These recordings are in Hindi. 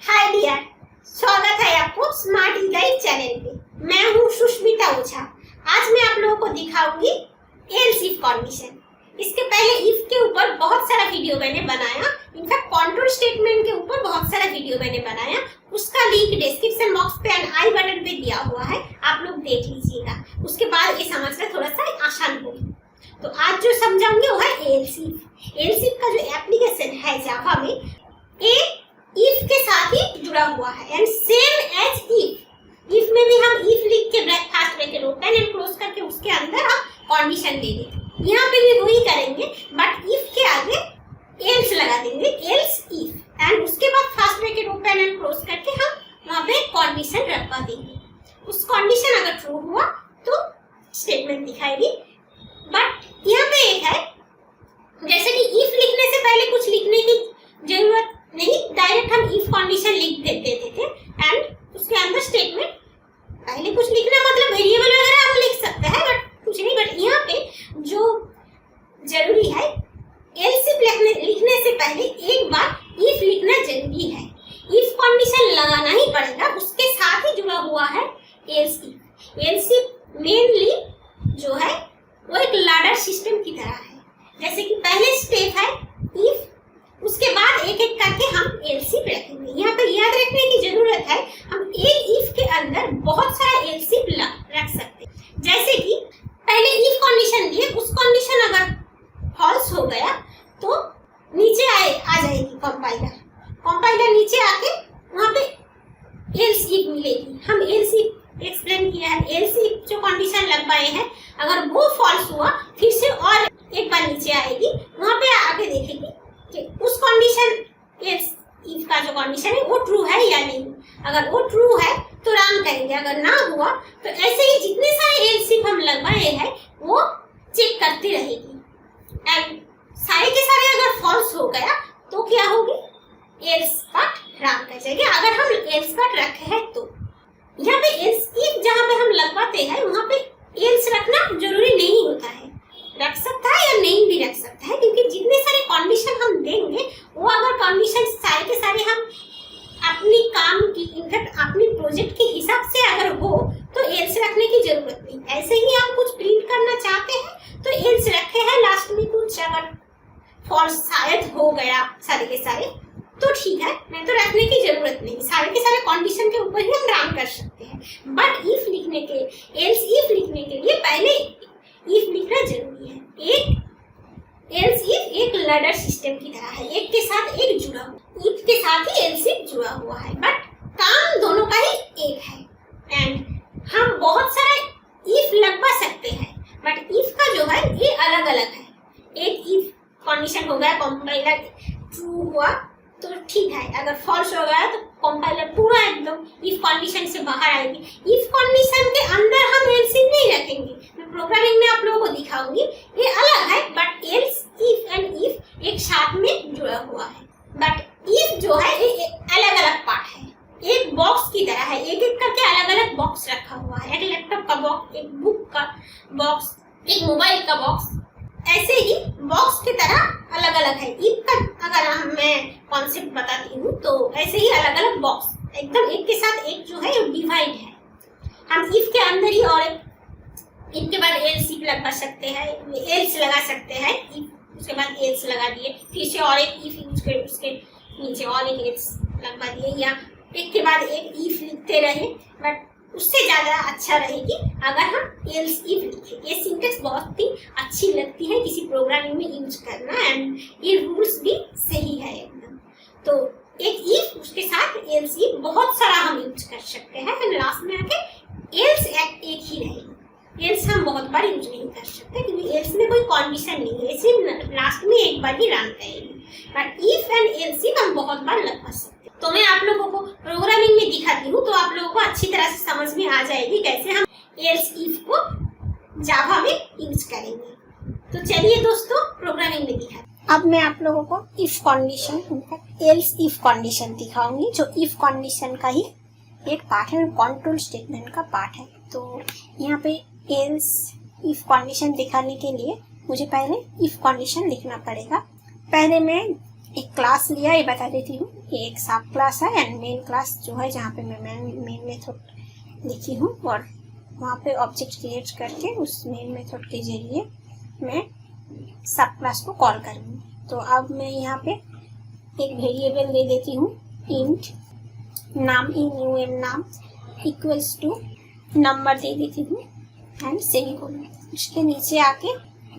हाय डियर, स्वागत है आपको स्मार्ट गाइड चैनल पे। मैं हूँ सुष्मिता ओझा। आज मैं आप लोगों को दिखाऊंगी एल्स इफ कंडीशन। इसके पहले इफ के ऊपर बहुत सारा वीडियो मैंने बनाया, इनफैक्ट कंट्रोल स्टेटमेंट के ऊपर बहुत सारा वीडियो मैंने बनाया। उसका लिंक डिस्क्रिप्शन बॉक्स पे एंड आई बटन पे दिया हुआ है, आप लोग देख लीजिएगा। उसके बाद ये समझना थोड़ा सा आसान होगी। तो आज जो समझाऊंगी वो है एल्स इफ। एल्स इफ का जो एप्लीकेशन है जावा में, ये इफ के साथ ही जुड़ा हुआ है and same as if. If में भी हम इफ लिख के first bracket open and close करके उसके अंदर हम कंडीशन दे देंगे। यहाँ पे भी वही करेंगे, बट इफ के आगे एल्स लगा देंगे, एल्स इफ, एंड उसके बाद fast bracket open and close करके हम वहाँ पे कंडीशन रखवा देंगे। उस कंडीशन अगर ट्रू हुआ तो स्टेटमेंट दिखाएगी। बट यहाँ पे एक है, जैसे कि इफ लिखने से पहले कुछ लिखने की जरूरत नहीं, डायरेक्ट हम इफ कंडीशन लिख देते थे एंड उसके अंदर स्टेटमेंट। पहले कुछ लिखना मतलब वेरिएबल वगैरह हम लिख सकते हैं, बट कुछ नहीं। बट यहाँ पे जो जरूरी है, एल्स इफ लिखने से पहले एक बार इफ लिखना जरूरी है। इफ कंडीशन लगाना ही पड़ेगा, उसके साथ ही जुड़ा हुआ है else if. Else if mainly जो है वो एक लैडर सिस्टम की तरह है। जैसे कि पहले स्टेप है इफ, उसके बाद एक एक करके हम एल्स इफ रखेंगे। यहाँ पर याद रखने की जरूरत है, हम एक इफ के अंदर बहुत सारा एल्स इफ रख सकते हैं। जैसे कि पहले इफ कंडीशन दिए, उस कंडीशन अगर फॉल्स हो गया तो नीचे आ जाएगी कंपाइलर नीचे आके वहाँ पे एल्स इफ मिलेगी। हम एल्स इफ एक्सप्लेन किया है। एल्स इफ जो कंडीशन लगवाए हैं, अगर वो फॉल्स हुआ फिर से और एक बार नीचे आएगी, वहाँ पे आके देखेगी कि उस कंडीशन एल्स इफ का जो कंडीशन है वो ट्रू है या नहीं। अगर वो ट्रू है तो रन करेंगे, अगर ना हुआ तो ऐसे ही जितने सारे एल्स इफ हम लगवाए हैं वो चेक करती रहेगी। एंड सारे के सारे अगर फॉल्स हो गया तो क्या होगी, एल्स पार्ट रन कर जाएगी। अगर हम एल्स पार्ट रखे हैं तो यहाँ पे एल्स इफ जहाँ पे हम लगवाते हैं वहाँ पे एल्स रखना जरूरी नहीं होता है। रख सकता है या नहीं भी रख सकता है, क्योंकि जितने सारे कंडीशन हम देंगे वो अगर कंडीशन सारे के सारे हम अपनी काम की, इनफैक्ट अपनी प्रोजेक्ट के हिसाब से अगर हो तो एल्स रखने की जरूरत नहीं। ऐसे ही आप कुछ प्रिंट करना चाहते हैं तो एल्स रखे हैं, लास्ट में कुछ अगर फॉल्स शायद हो गया सारे के सारे तो ठीक है, नहीं तो रखने की जरूरत नहीं। सारे के सारे कंडीशन के ऊपर ही हम रन कर सकते हैं। बट इफ लिखने के, एल्स इफ लिखने के लिए पहले इफ लिखना जरूरी है। एक एल्स इफ एक लैडर सिस्टम की तरह है, एक के साथ एक जुड़ा हुआ। इफ के साथ ही एल्स इफ जुड़ा हुआ है, बट काम दोनों का ही एक है। एंड हम बहुत सारा इफ लगवा सकते हैं, बट इफ का जो है ये अलग अलग है। एक इफ कंडीशन हो गया, कंपाइलर ट्रू हुआ तो ठीक है, अगर फॉल्स हो गया तो कंपाइलर पूरा एकदम इफ कंडीशन से बाहर आएगी। इफ कंडीशन के अंदर हम एल्स इफ नहीं रखेंगे, मैं प्रोग्रामिंग में आप लोगों को दिखाऊंगी। ये अलग है, but else if and if एक साथ में जुड़ा हुआ है। बट इफ जो है ये अलग अलग पार्ट है, एक बॉक्स की तरह है। एक एक करके अलग अलग बॉक्स रखा हुआ है, एक लैपटॉप का बॉक्स, एक बुक का बॉक्स, एक मोबाइल का बॉक्स, ऐसे ही बॉक्स की तरह अलग अलग है। इफ का अगर मैं कॉन्सेप्ट बताती हूँ तो ऐसे ही अलग अलग बॉक्स एकदम एक के साथ एक जो है डिवाइड है। हम इफ के अंदर ही और इफ के बाद एल्स इफ लगा सकते हैं, एल्स लगा सकते हैं, इफ उसके बाद एल्स लगा दिए, फिर से और एक इफ उसके नीचे और एक एल्स लगवा दिए, या एक के बाद एक इफ लिखते रहे। बट उससे ज्यादा अच्छा रहेगी अगर हम एल्स इफ लिखें। ये सिंटेक्स बहुत ही अच्छी लगती है किसी प्रोग्रामिंग में यूज करना, एंड ये रूल्स भी सही है एकदम। तो एक इफ उसके साथ एल्स इफ बहुत सारा हम यूज कर सकते हैं, एंड लास्ट में आके एल्स एक ही रहेगी। एल्स हम बहुत बार यूज नहीं कर सकते क्योंकि एल्स में कोई कंडीशन नहीं है, सिर्फ लास्ट में एक बार ही रन करेगी। But if and else if हम बहुत बार लगवा सकते हैं। तो मैं आप लोगों को प्रोग्रामिंग में दिखाती हूँ, तो आप लोगों को अच्छी तरह से समझ में आ जाएगी कैसे हम एल्स इफ को जावा में यूज करेंगे। तो चलिए दोस्तों, प्रोग्रामिंग में दिखाते। अब मैं आप लोगों को if condition, else if condition दिखाऊंगी, जो इफ कंडीशन का ही एक पार्ट है, कंट्रोल स्टेटमेंट का पार्ट है। तो यहाँ पे एल्स इफ कंडीशन दिखाने के लिए मुझे पहले इफ कंडीशन लिखना पड़ेगा। पहले मैं एक क्लास लिया, ये बता देती हूँ। ये एक सब क्लास है एंड मेन क्लास जो है जहाँ पे मैं मेन मेथड लिखी हूँ, और वहाँ पे ऑब्जेक्ट क्रिएट करके उस मेन मेथड के जरिए मैं सब क्लास को कॉल करूँगी। तो अब मैं यहाँ पे एक वेरिएबल दे देती हूँ, इंट नाम, in नाम इक्वल्स टू नंबर दे देती हूँ एंड सेमीकोलन। उसके नीचे आके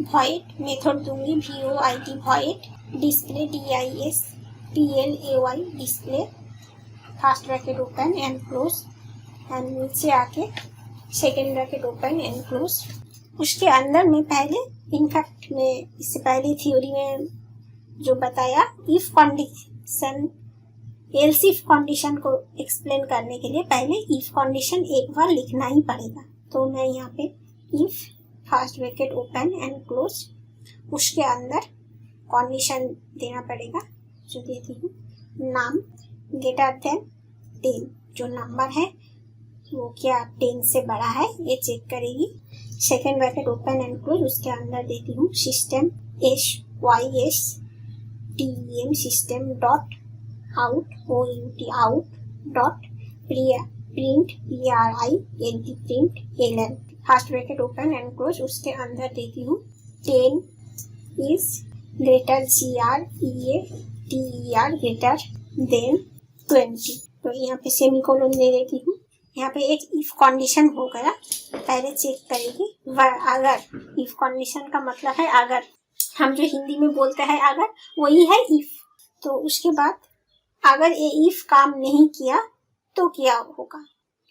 void मेथड दूंगी, void void display display display first bracket open and close, and नीचे आके second bracket open and close. उसके अंदर मैं पहले, इनफैक्ट मैं इससे पहले थ्योरी में जो बताया, if condition, else if condition को एक्सप्लेन करने के लिए पहले इफ कंडीशन एक बार लिखना ही पड़ेगा। तो मैं यहाँ पे if first bracket open and close, उसके अंदर कंडीशन देना पड़ेगा, जो देती हूँ नाम ग्रेटर देन 10, जो नंबर है वो क्या 10 से बड़ा है ये चेक करेगी। Second bracket open and close, उसके अंदर देती हूँ system SYSTEM system dot out out dot print PRINT first bracket open and close, उसके अंदर देती हूँ 10 is greater GREATER greater then 20। तो यहाँ पे सेमीकोलन दे देती हूँ। यहाँ पे एक इफ कंडीशन हो गया, पहले चेक करेगी अगर, इफ कंडीशन का मतलब है अगर, हम जो हिंदी में बोलते हैं अगर, वही है इफ। तो उसके बाद अगर ये इफ काम नहीं किया तो क्या होगा,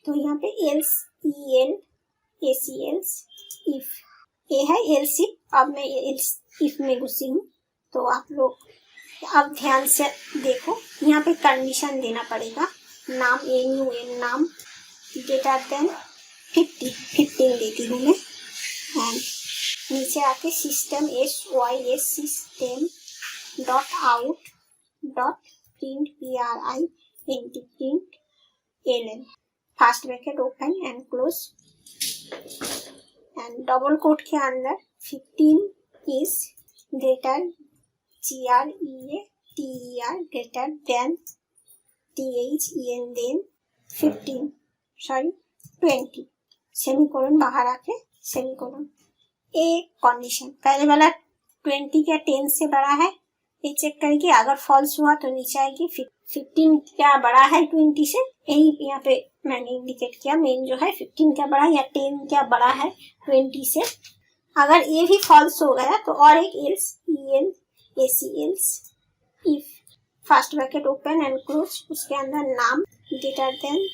तो यहाँ पे एल्स ELSE इफ, ये है एल्स इफ। अब मैं एल्स इफ में घुसी हूँ, तो आप लोग अब ध्यान से देखो, यहाँ पे कंडीशन देना पड़ेगा, नाम नाम ग्रेटर देन 15 देती हूँ मैं, एंड नीचे आके system SYS system dot out dot print PRINT first bracket open and close, and double quote के अंदर 15 is greater GREATER greater than THEN 20 semicolon बाहर आके सेमीकोलन। एक कंडीशन, पहले वाला 20 क्या 10 से बड़ा है ये चेक करेगी, अगर फॉल्स हुआ तो नीचे आएगी 15 क्या बड़ा है 20 से, यही यहाँ पे मैंने इंडिकेट किया, मेन जो है 15 क्या बड़ा या 10 क्या बड़ा है 20 से। अगर ये भी फॉल्स हो गया तो और एक else else if first bracket open and close, उसके अंदर नाम ग्रेटर देन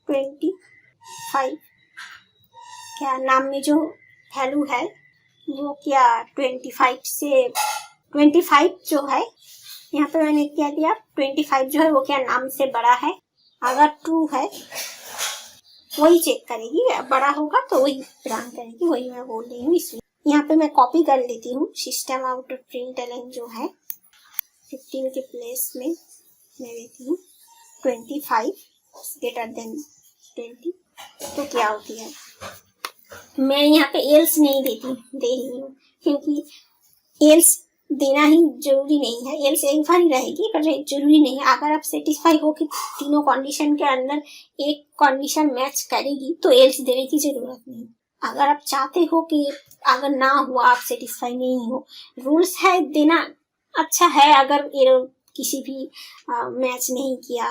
25, क्या नाम में जो वैल्यू है वो क्या 25 जो है, यहाँ पे मैंने क्या दिया 25 जो है वो क्या नाम से बड़ा है, अगर ट्रू है वही चेक करेगी, बड़ा होगा तो वही रन करेगी, वही मैं बोल रही हूँ। इसलिए यहाँ पे मैं कॉपी कर लेती हूँ, सिस्टम आउट प्रिंटलन जो है 15 के प्लेस में मैं देती हूँ 25 ग्रेटर देन 20, तो क्या होती है, मैं यहाँ पे एल्स नहीं दे रही हूँ, क्योंकि एल्स देना ही जरूरी नहीं है, एल्स एक बार ही रहेगी पर जरूरी नहीं है। अगर आप सेटिस्फाई हो कि तीनों कंडीशन के अंदर एक कंडीशन मैच करेगी तो एल्स देने की जरूरत नहीं। अगर आप चाहते हो कि अगर ना हुआ, आप सेटिस्फाई नहीं हो, रूल्स है देना अच्छा है, अगर किसी भी मैच नहीं किया,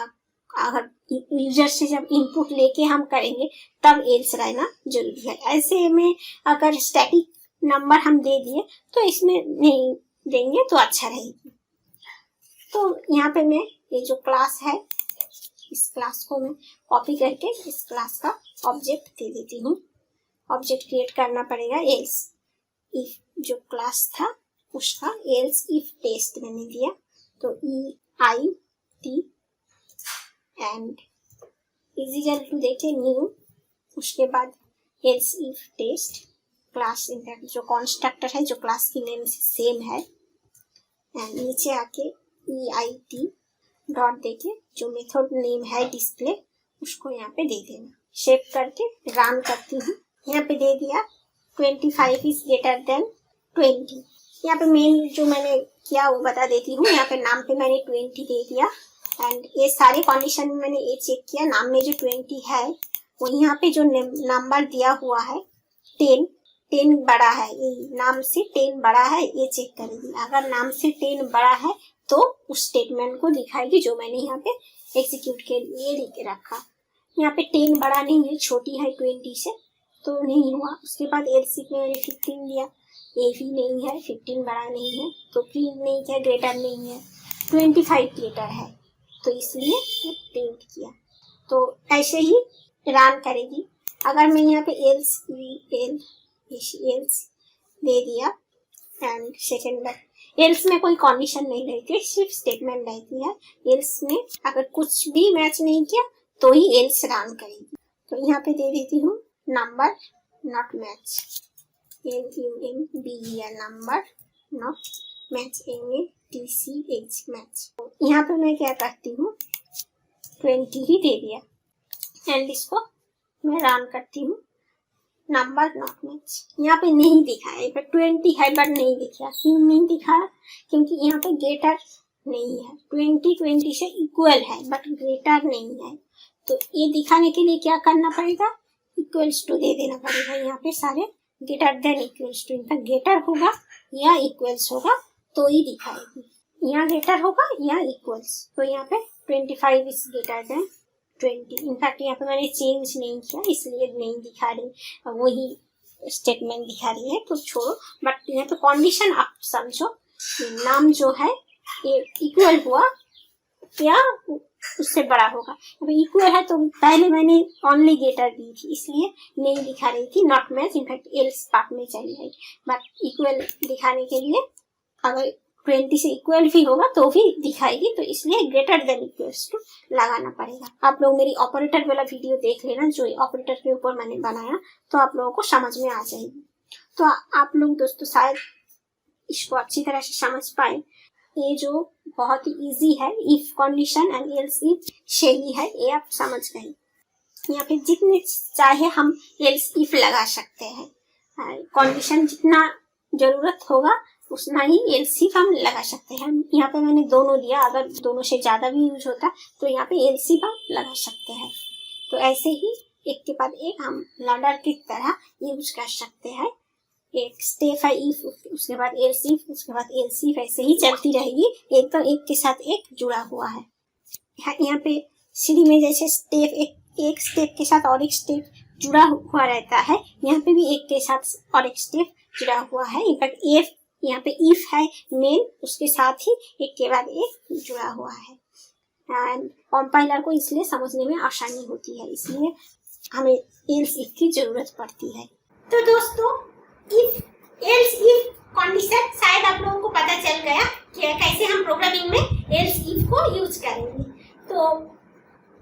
अगर यूजर से जब इनपुट लेके हम करेंगे तब एल्स रहना जरूरी है। ऐसे में अगर स्टैटिक नंबर हम दे दिए तो इसमें नहीं देंगे तो अच्छा रहेगी। तो यहाँ पे मैं ये जो क्लास है, इस क्लास को मैं कॉपी करके इस क्लास का ऑब्जेक्ट दे देती हूँ। ऑब्जेक्ट क्रिएट करना पड़ेगा एल्स इफ, जो क्लास था उसका एल्स इफ टेस्ट मैंने दिया, तो EIT एंड इजिकल टू देखे न्यू, उसके बाद else if test class interrupt जो कंस्ट्रक्टर है जो क्लास की नेम से सेम है, एंड नीचे आके EIT डॉट देके जो मेथड नेम है डिस्प्ले उसको यहाँ पे दे देना। शेप करके रन करती हूँ, यहाँ पे दे दिया 25 इज ग्रेटर देन 20। यहाँ पे मेन जो मैंने किया वो बता देती हूँ। यहाँ पे नाम पे मैंने 20 दे दिया एंड ये सारे कंडीशन में मैंने ये चेक किया, नाम में जो 20 है वो यहाँ पे जो नंबर दिया हुआ है 10 बड़ा है, ये नाम से 10 बड़ा है, ये चेक करेगी। अगर नाम से 10 बड़ा है तो उस स्टेटमेंट को दिखाएगी जो मैंने यहाँ पे एग्जीक्यूट के लिए लिख रखा। यहाँ पे 10 बड़ा नहीं है, छोटी है 20 से, तो नहीं हुआ। उसके बाद एल्स में मैंने 15 दिया, ये भी नहीं है, 15 बड़ा नहीं है, तो प्रिंट नहीं किया, ग्रेटर नहीं है, 25 ग्रेटर है, तो इसलिए ये प्रिंट किया। तो ऐसे ही रन करेगी। अगर मैं यहाँ पे एल्स दे दिया एंड सेकेंड बार एल्स में कोई कंडीशन नहीं रहती, सिर्फ स्टेटमेंट रहती है। एल्स में अगर कुछ भी मैच नहीं किया तो ही एल्स रन करेगी। तो यहाँ पे दे देती हूँ number not match, NUMBER number not match, MATCH match. यहाँ पे मैं क्या करती हूँ 20 ही दे दिया एंड इसको मैं रन करती हूँ। नंबर नॉट मैच यहाँ पे नहीं दिखाया, पर 20 है बट नहीं दिखा। क्यों नहीं दिखा? क्योंकि यहाँ पे ग्रेटर नहीं है, 20 से इक्वल है बट ग्रेटर नहीं है। तो ये दिखाने के लिए क्या करना पड़ेगा, इक्वल्स टू दे देना पड़ेगा। यहाँ पे सारे ग्रेटर देन इक्वल्स टू, इनका ग्रेटर होगा या इक्वल्स होगा तो ही दिखाएगी। यहाँ ग्रेटर होगा या इक्वल्स, तो यहाँ पे 25 इज ग्रेटर देन 20। इनफैक्ट यहाँ पे मैंने चेंज नहीं किया इसलिए नहीं दिखा रही, वही स्टेटमेंट दिखा रही है, तो छोड़ो। बट यहाँ पे कंडीशन आप समझो, नाम जो है ये इक्वल हुआ या उससे बड़ा होगा। इक्वल है तो पहले मैंने ओनली ग्रेटर दी थी इसलिए नहीं दिखा रही थी not match, in fact else part में चली गई। बट इक्वल दिखाने के लिए अगर 20 से इक्वल भी होगा तो भी दिखाएगी, तो इसलिए ग्रेटर देन इक्वल्स टू लगाना पड़ेगा। आप लोग मेरी ऑपरेटर वाला वीडियो देख लेना, जो ऑपरेटर के ऊपर मैंने बनाया, तो आप लोगों को समझ में आ जाएगी। तो आप लोग दोस्तों शायद इसको अच्छी तरह से समझ पाए। ये जो बहुत ही इजी है, if condition and else if शैली है, ये आप समझ गए। यहाँ पे जितने चाहे हम एल्स इफ लगा सकते हैं, कंडीशन जितना जरूरत होगा उतना ही एल्स इफ हम लगा सकते हैं। यहाँ पे मैंने दोनों दिया, अगर दोनों से ज्यादा भी यूज होता तो यहाँ पे एल्स इफ हम लगा सकते हैं। तो ऐसे ही एक के बाद एक हम लैडर की तरह यूज कर सकते हैं। एक स्टेप है इफ, उसके बाद एल्स इफ, उसके बाद एल्स इफ, ऐसे ही चलती रहेगी, एक तो एक के साथ एक जुड़ा हुआ है। यहाँ पे सीढ़ी में जैसे स्टेप एक स्टेप के साथ और एक स्टेप जुड़ा हुआ रहता है, यहाँ पे भी एक के साथ और एक स्टेप जुड़ा हुआ है। इनफैक्ट इफ यहाँ पे इफ है मेन, उसके साथ ही एक के बाद एक जुड़ा हुआ है। एंड कंपाइलर को इसलिए समझने में आसानी होती है, इसलिए हमें एल्स इफ की जरूरत पड़ती है। तो दोस्तों इफ एल्स इफ कंडीशन शायद आप लोगों को पता चल गया कि कैसे हम प्रोग्रामिंग में एल्स इफ को यूज करेंगे। तो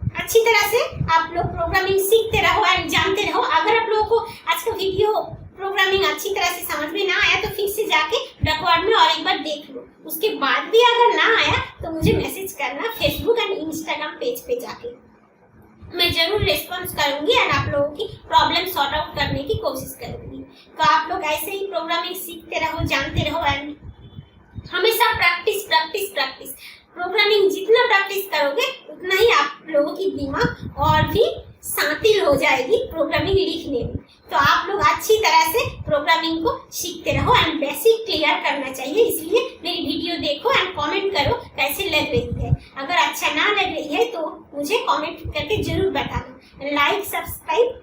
अच्छी तरह से आप लोग प्रोग्रामिंग सीखते रहो एंड जानते रहो। अगर आप लोगों को आज का वीडियो प्रोग्रामिंग अच्छी तरह से समझ में ना आया तो फिर से जाके रिकॉर्ड में और एक बार देख लो। उसके बाद भी अगर ना आया तो मुझे मैसेज करना फेसबुक एंड इंस्टाग्राम पेज पे जाके, मैं जरूर रिस्पॉन्स करूंगी एंड आप लोगों की प्रॉब्लम सॉर्ट आउट करने की कोशिश करूंगी। तो आप लोग ऐसे ही प्रोग्रामिंग सीखते रहो, जानते रहो एंड हमेशा प्रैक्टिस प्रैक्टिस प्रैक्टिस। प्रोग्रामिंग जितना प्रैक्टिस करोगे उतना ही आप लोगों की दिमाग और भी शांति हो जाएगी प्रोग्रामिंग लिखने में। तो आप लोग अच्छी तरह से प्रोग्रामिंग को सीखते रहो एंड बेसिक क्लियर करना चाहिए। इसलिए मेरी वीडियो देखो एंड कमेंट करो कैसे लग रही है। अगर अच्छा ना लग रही है तो मुझे कमेंट करके जरूर बताना। लाइक सब्सक्राइब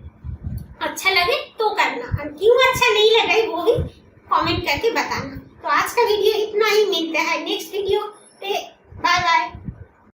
अच्छा लगे तो करना, और क्यों अच्छा नहीं लग रहा है वो भी कमेंट करके बताना। तो आज का वीडियो इतना ही, मिलता है नेक्स्ट वीडियो पे। Bye bye.